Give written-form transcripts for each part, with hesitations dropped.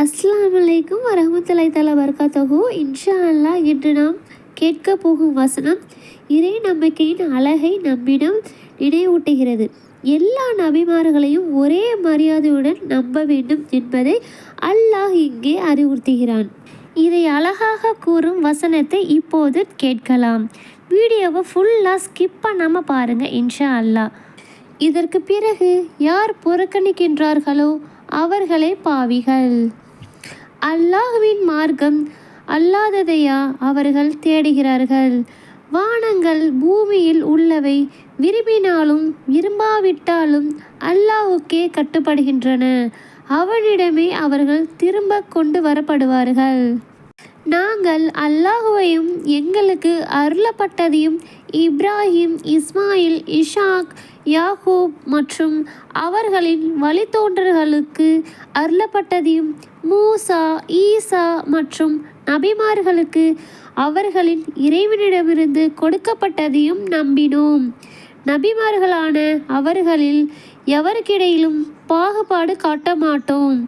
அஸ்ஸலாமு அலைக்கும் வரஹ்மத்துல்லாஹி தஆலா வபரகாத்துஹு. இன்ஷா அல்லாஹ் இன்று நாம் கேட்க போகும் வசனம் இறை நம்பிக்கையின் அழகை நம்மிடம் நினைவூட்டுகிறது. எல்லா நபிமார்களையும் ஒரே மரியாதையுடன் நம்ப வேண்டும் என்பதை அல்லாஹ் இங்கே அறிவுறுத்துகிறான். இதை அழகாக கூறும் வசனத்தை இப்போது கேட்கலாம். வீடியோவை ஃபுல்லாக ஸ்கிப் பண்ணாமல் பாருங்கள் இன்ஷா அல்லாஹ். இதற்கு பிறகு யார் புறக்கணிக்கின்றார்களோ அவர்களே பாவிகள். அல்லாஹ்வின் மார்க்கம் அல்லாததையா அவர்கள் தேடுகிறார்கள். வானங்கள் பூமியில் உள்ளவை விரும்பினாலும் விரும்பாவிட்டாலும் அல்லாஹ்வுக்கே கட்டுப்படுகின்றன. அவனிடமே அவர்கள் திரும்ப கொண்டு வரப்படுவார்கள். நாங்கள் அல்லாஹ்வையும் எங்களுக்கு அருளப்பட்டதையும் இப்ராஹிம், இஸ்மாயில், இஷாக், யாக்கூப் மற்றும் அவர்களின் வழித்தோன்றல்களுக்கு அருளப்பட்டதையும் மூசா, ஈசா மற்றும் நபிமார்களுக்கு அவர்களின் இறைவனிடமிருந்து கொடுக்கப்பட்டதையும் நம்பினோம். நபிமார்களான அவர்களில் எவருக்கிடையிலும் பாகுபாடு காட்ட மாட்டோம்.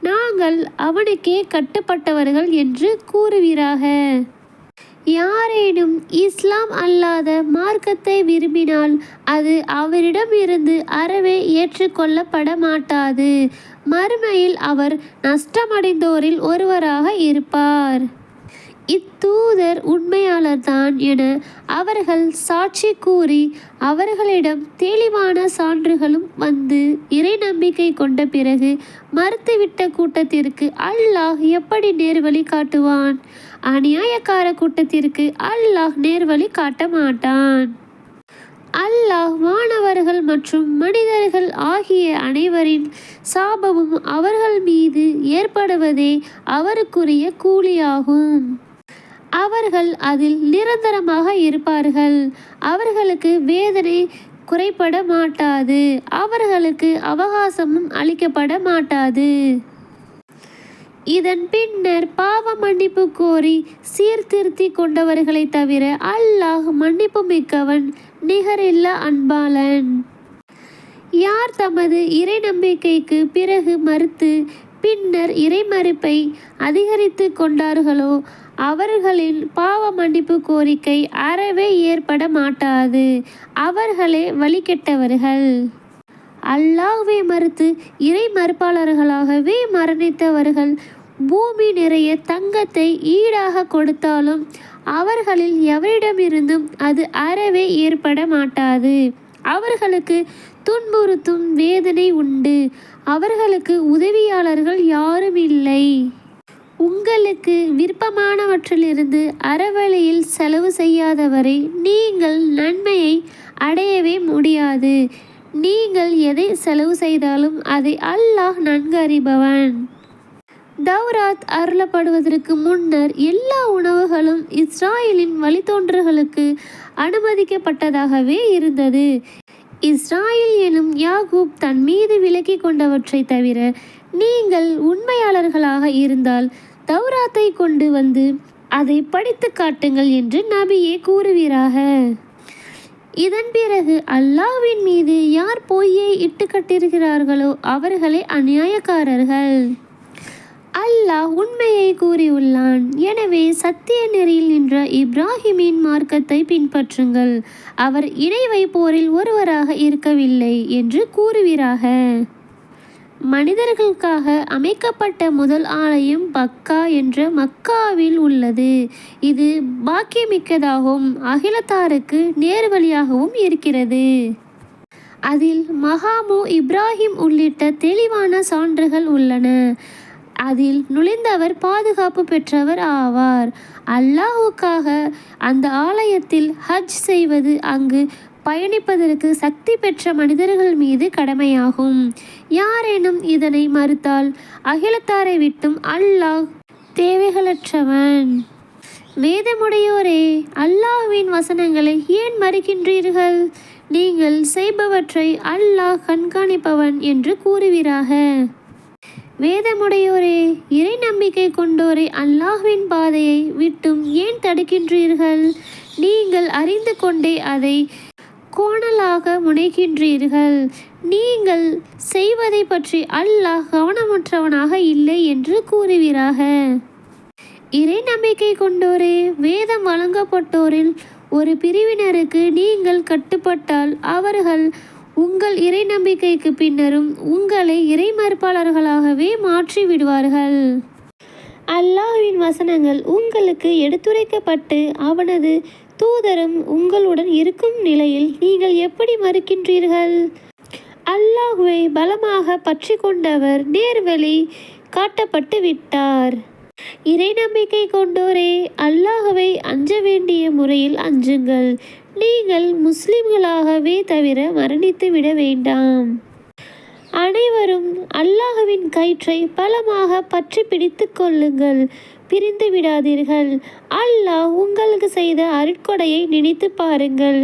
நாங்கள் அவனுக்கே கட்டுப்பட்டவர்கள் என்று கூறுவீராக. யாரேனும் இஸ்லாம் அல்லாத மார்க்கத்தை விரும்பினால் அது அவரிடமிருந்து அறவே ஏற்றுக்கொள்ளப்பட மாட்டாது. மறுமையில் அவர் நஷ்டமடைந்தோரில் ஒருவராக இருப்பார். இத்தூதர் உண்மையாளர்தான் என அவர்கள் சாட்சி கூறி அவர்களிடம் தெளிவான சான்றுகளும் வந்து இறை நம்பிக்கை கொண்ட பிறகு மறுத்துவிட்ட கூட்டத்திற்கு அல்லாஹ் எப்படி நேர்வழி காட்டுவான்? அநியாயக்கார கூட்டத்திற்கு அல்லாஹ் நேர்வழி காட்ட மாட்டான். அல்லாஹ் வானவர்கள் மற்றும் மனிதர்கள் ஆகிய அனைவரின் சாபமும் அவர்கள் மீது ஏற்படுவதே அவருக்குரிய கூலியாகும். அவர்கள் அதில் நிரந்தரமாக இருப்பார்கள். அவர்களுக்கு வேதனை குறைபட மாட்டாது. அவர்களுக்கு அவகாசமும் அளிக்கப்பட மாட்டாது. இதன் பின்னர் பாவ மன்னிப்பு கோரி சீர்திருத்தி கொண்டவர்களை தவிர அல்லாஹ் மன்னிப்பு மிக்கவன், நிகரில்லா அன்பாளன். யார் தமது இறை நம்பிக்கைக்கு பிறகு மறுத்து பின்னர் இறைமறுப்பை அதிகரித்து கொண்டார்களோ அவர்களின் பாவ மன்னிப்பு கோரிக்கை அறவே ஏற்பட மாட்டாது. அவர்களே வழிகெட்டவர்கள். அல்லாஹ்வை மறுத்து இறை மறுப்பாளர்களாகவே மரணித்தவர்கள் பூமி நிறைய தங்கத்தை ஈடாக கொடுத்தாலும் அவர்களில் எவரிடமிருந்தும் அது அறவே ஏற்பட மாட்டாது. அவர்களுக்கு துன்புறுத்தும் வேதனை உண்டு. அவர்களுக்கு உதவியாளர்கள் யாரும் இல்லை. உங்களுக்கு விருப்பமானவற்றிலிருந்து அறவழியில் செலவு செய்யாதவரை நீங்கள் நன்மையை அடையவே முடியாது. நீங்கள் எதை செலவு செய்தாலும் அதை அல்லாஹ் நன்கு அறிபவன். தௌராத் அருளப்படுவதற்கு முன்னர் எல்லா உணவுகளும் இஸ்ராயலின் வழித்தோன்றல்களுக்கு அனுமதிக்கப்பட்டதாகவே இருந்தது. இஸ்ராயில் எனும் யாக்கூப் தன் மீது விலக்கி கொண்டவற்றை தவிர நீங்கள் உண்மையாளர்களாக இருந்தால் தௌராத்தை கொண்டு வந்து அதை படித்து காட்டுங்கள் என்று நபியே கூறுவீராக. இதன் பிறகு அல்லாஹ்வின் மீது யார் பொய்யை இட்டு கட்டியிருக்கிறார்களோ அவர்களே அநியாயக்காரர்கள். அல்லாஹ் உண்மையை கூறியுள்ளான். எனவே சத்திய நெறியில் நின்ற இப்ராஹிமின் மார்க்கத்தை பின்பற்றுங்கள். அவர் இணை வைப்போரில் ஒருவராக இருக்கவில்லை என்று கூறுவீராக. மனிதர்களுக்காக அமைக்கப்பட்ட முதல் ஆலயம் பக்கா என்ற மக்காவில் உள்ளது. இது பாக்கியமிக்கதாகவும் அகிலத்தாருக்கு நேர்வழியாகவும் இருக்கிறது. அதில் மகாமு இப்ராஹிம் உள்ளிட்ட தெளிவான சான்றுகள் உள்ளன. அதில் நுழைந்தவர் பாதுகாப்பு பெற்றவர் ஆவார். அல்லாஹ்வுக்காக அந்த ஆலயத்தில் ஹஜ் செய்வது அங்கு பயணிப்பதற்கு சக்தி பெற்ற மனிதர்கள் மீது கடமையாகும். யாரேனும் இதனை மறுத்தால் அகிலத்தாரை விட்டும் அல்லாஹ் தேவைகளற்றவன். வேதமுடையோரே, அல்லாஹ்வின் வசனங்களை ஏன் மறுக்கின்றீர்கள்? நீங்கள் செய்பவற்றை அல்லாஹ் கண்காணிப்பவன் என்று கூறுவீராக. வேதமுடையோரே, இறை நம்பிக்கை கொண்டோரை அல்லாஹ்வின் பாதையை விட்டும் ஏன் தடுக்கின்றீர்கள்? நீங்கள் அறிந்து கொண்டே அதை கோணலாக முனைகின்றீர்கள். நீங்கள் செய்வதை பற்றி அல்லாஹ் கவனமற்றவனாக இல்லை என்று கூறுவீராக. இறை நம்பிக்கை கொண்டோரே, வேதம் வழங்கப்பட்டோரில் ஒரு பிரிவினருக்கு நீங்கள் கட்டுப்பட்டால் அவர்கள் உங்கள் இறை நம்பிக்கைக்கு பின்னரும் உங்களை இறை மறுப்பாளர்களாகவே மாற்றி விடுவார்கள். அல்லாஹ்வின் வசனங்கள் உங்களுக்கு எடுத்துரைக்கப்பட்டு அவனது தூதரும் உங்களுடன் இருக்கும் நிலையில் நீங்கள் எப்படி மறுக்கின்றீர்கள்? அல்லாஹ்வை பலமாக பற்றி கொண்டவர் நேர்வழி காட்டப்பட்டு விட்டார். இறை நம்பிக்கை கொண்டோரே, அல்லாஹ்வை அஞ்ச வேண்டிய முறையில் அஞ்சுங்கள். நீங்கள் முஸ்லிம்களாகவே தவிர மரணித்து விட வேண்டாம். அனைவரும் அல்லாஹ்வின் கயிற்றை பலமாக பற்றி பிடித்து கொள்ளுங்கள், பிரிந்து விடாதீர்கள். அல்லாஹ் உங்களுக்கு செய்த அருட்கொடையை நினைத்து பாருங்கள்.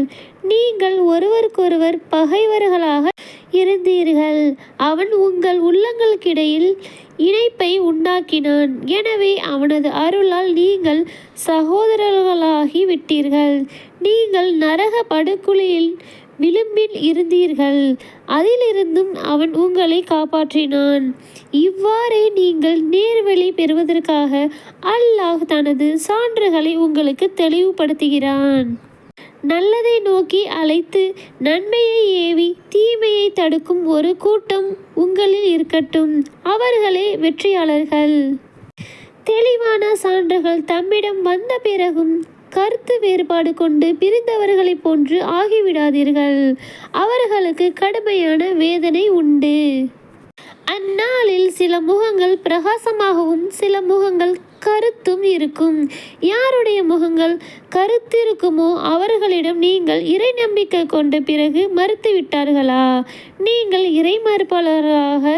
நீங்கள் ஒருவருக்கொருவர் பகைவர்களாக இருந்தீர்கள். அவன் உங்கள் உள்ளங்களுக்கிடையில் இணைப்பை உண்டாக்கினான். எனவே அவனது அருளால் நீங்கள் சகோதரர்களாகி விட்டீர்கள். நீங்கள் நரக படுகொலியில் விளிம்பில் இருந்தீர்கள். அதிலிருந்தும் அவன் உங்களை காப்பாற்றினான். இவ்வாறே நீங்கள் நேர்வழி பெறுவதற்காக அல்லாஹ் தனது சான்றுகளை உங்களுக்கு தெளிவுபடுத்துகிறான். நல்லதை நோக்கி அழைத்து நன்மையை ஏவி தீமையை தடுக்கும் ஒரு கூட்டம் உங்களில் இருக்கட்டும். அவர்களே வெற்றியாளர்கள். தெளிவான சான்றுகள் தம்மிடம் வந்த பிறகும் கருத்து வேறுபாடு கொண்டு பிரிந்தவர்களைப் போன்று ஆகிவிடாதீர்கள். அவர்களுக்கு கடுமையான வேதனை உண்டு. அந்நாளில் சில முகங்கள் பிரகாசமாகவும் சில முகங்கள் கருத்தும் இருக்கும். யாருடைய முகங்கள் கருத்திருக்குமோ அவர்களிடம் நீங்கள் இறை நம்பிக்கை கொண்ட பிறகு மறுத்து விட்டார்களா? நீங்கள் இறை மறுப்பாளராக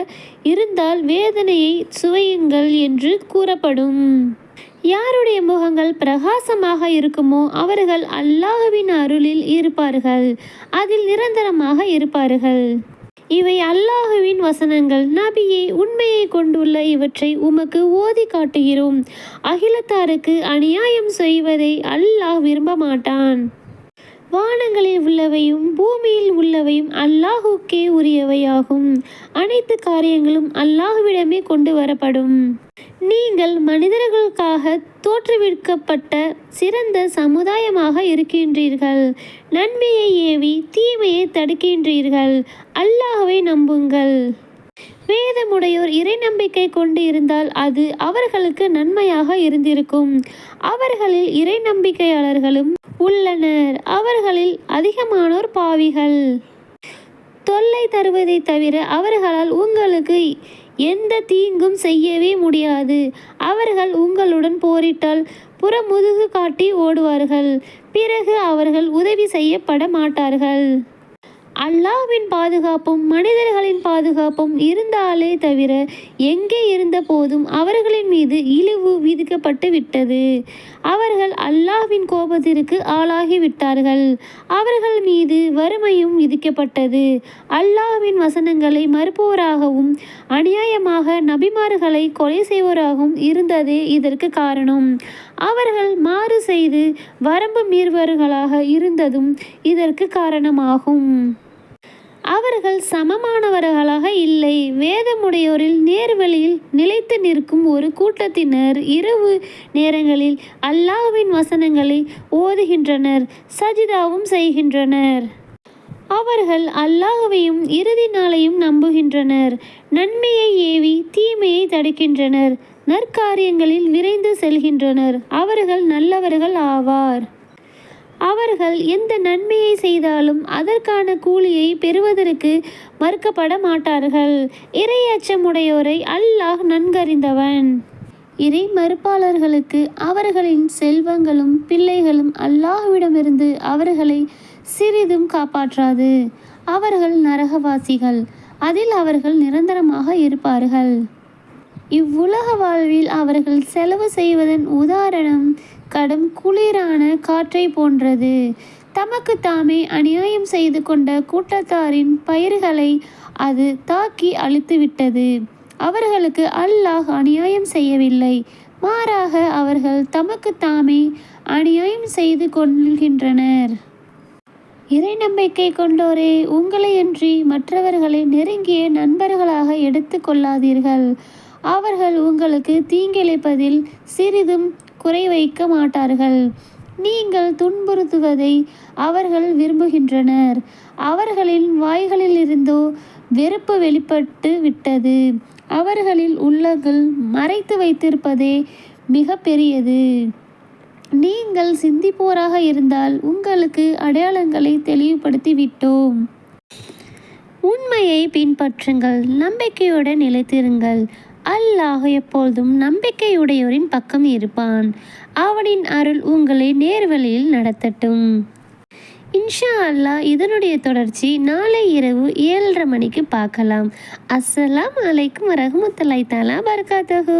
இருந்தால் வேதனையை சுவையுங்கள் என்று கூறப்படும். யாருடைய முகங்கள் பிரகாசமாக இருக்குமோ அவர்கள் அல்லாஹ்வின் அருளில் இருப்பார்கள், அதில் நிரந்தரமாக இருப்பார்கள். இவை அல்லாஹ்வின் வசனங்கள். நபியே, உண்மையை கொண்டுள்ள இவற்றை உமக்கு ஓதி காட்டுகிறோம். அகிலத்தாருக்கு அநியாயம் செய்வதை அல்லாஹ் விரும்ப மாட்டான். வானங்களில் உள்ளவையும் பூமியில் உள்ளவையும் அல்லாஹுக்கே உரியவையாகும். அனைத்து காரியங்களும் அல்லாஹ்விடமே கொண்டு வரப்படும். நீங்கள் மனிதர்களுக்காக தோற்றுவிக்கப்பட்ட சிறந்த சமுதாயமாக இருக்கின்றீர்கள். நன்மையை ஏவி தீமையை தடுக்கின்றீர்கள். அல்லாஹ்வை நம்புங்கள். வேதமுடையோர் இறை நம்பிக்கை கொண்டு இருந்தால் அது அவர்களுக்கு நன்மையாக இருந்திருக்கும். அவர்களில் இறை நம்பிக்கையாளர்களும் உள்ளனர். அவர்களில் அதிகமானோர் பாவிகள். தொல்லை தருவதை தவிர அவர்களால் உங்களுக்கு எந்த தீங்கும் செய்யவே முடியாது. அவர்கள் உங்களுடன் போரிட்டால் புறமுதுகு காட்டி ஓடுவார்கள். பிறகு அவர்கள் உதவி செய்யப்பட மாட்டார்கள். அல்லாஹ்வின் பாதுகாப்பும் மனிதர்களின் பாதுகாப்பும் இருந்தாலே தவிர எங்கே இருந்த போதும் அவர்களின் மீது இழிவு விதிக்கப்பட்டு விட்டது. அவர்கள் அல்லாஹ்வின் கோபத்திற்கு ஆளாகி விட்டார்கள். அவர்கள் மீது வறுமையும் விதிக்கப்பட்டது. அல்லாஹ்வின் வசனங்களை மறுப்போராகவும் அநியாயமாக நபிமார்களை கொலை செய்வோராகவும் இருந்ததே இதற்கு காரணம். அவர்கள் மாறு செய்து வரம்பு மீறுவர்களாக இருந்ததும் இதற்கு காரணமாகும். அவர்கள் சமமானவர்களாக இல்லை. வேதமுடையோரில் நேர்வழியில் நிலைத்து நிற்கும் ஒரு கூட்டத்தினர் இரவு நேரங்களில் அல்லாஹ்வின் வசனங்களை ஓதுகின்றனர், சஜிதாவும் செய்கின்றனர். அவர்கள் அல்லாஹ்வையும் இறுதி நாளையும் நம்புகின்றனர். நன்மையை ஏவி தீமையை தடுக்கின்றனர். நற்காரியங்களில் விரைந்து செல்கின்றனர். அவர்கள் நல்லவர்கள் ஆவார். அவர்கள் எந்த நன்மையை செய்தாலும் அதற்கான கூலியை பெறுவதற்கு மறுக்கப்பட மாட்டார்கள். இறை அச்சமுடையோரை அல்லாஹ் நன்கறிந்தவன். இறை மறுப்பாளர்களுக்கு அவர்களின் செல்வங்களும் பிள்ளைகளும் அல்லாஹ்விடமிருந்து அவர்களை சிறிதும் காப்பாற்றாது. அவர்கள் நரகவாசிகள். அதில் அவர்கள் நிரந்தரமாக இருப்பார்கள். இவ்வுலக வாழ்வில் அவர்கள் செலவு செய்வதன் உதாரணம் கடும் குளிரான காற்றை போன்றது. தமக்கு தாமே அநியாயம் செய்து கொண்ட கூட்டத்தாரின் பயிர்களை அது தாக்கி அழித்துவிட்டது. அவர்களுக்கு அல்லாஹ் அநியாயம் செய்யவில்லை, மாறாக அவர்கள் தமக்கு தாமே அநியாயம் செய்து கொள்கின்றனர். இறை நம்பிக்கை கொண்டோரே, உங்களையன்றி மற்றவர்களை நெருங்கிய நண்பர்களாக எடுத்து கொள்ளாதீர்கள். அவர்கள் உங்களுக்கு தீங்கிழைப்பதில் சிறிதும் குறை வைக்க மாட்டார்கள். நீங்கள் துன்புறுத்துவதை அவர்கள் விரும்புகின்றனர். அவர்களின் வாய்களிலிருந்தோ வெறுப்பு வெளிப்பட்டு விட்டது. அவர்களில் உள்ளங்கள் மறைத்து வைத்திருப்பதே மிக பெரியது. நீங்கள் சிந்திப்போராக இருந்தால் உங்களுக்கு அடையாளங்களை தெளிவுபடுத்தி விட்டோம். உண்மையை பின்பற்றுங்கள், நம்பிக்கையுடன் நிலைத்திருங்கள். அல்லாஹ் எப்பொழுதும் நம்பிக்கையுடையோரின் பக்கம் இருப்பான். அவனின் அருள் உங்களை நேர்வழியில் நடத்தட்டும். இன்ஷா அல்லாஹ் இதனுடைய தொடர்ச்சி நாளை இரவு 7:30 மணிக்கு பார்க்கலாம். அஸ்ஸலாமு அலைக்கும் வரஹ்மத்துல்லாஹி தஆலா பரகாத்துஹு.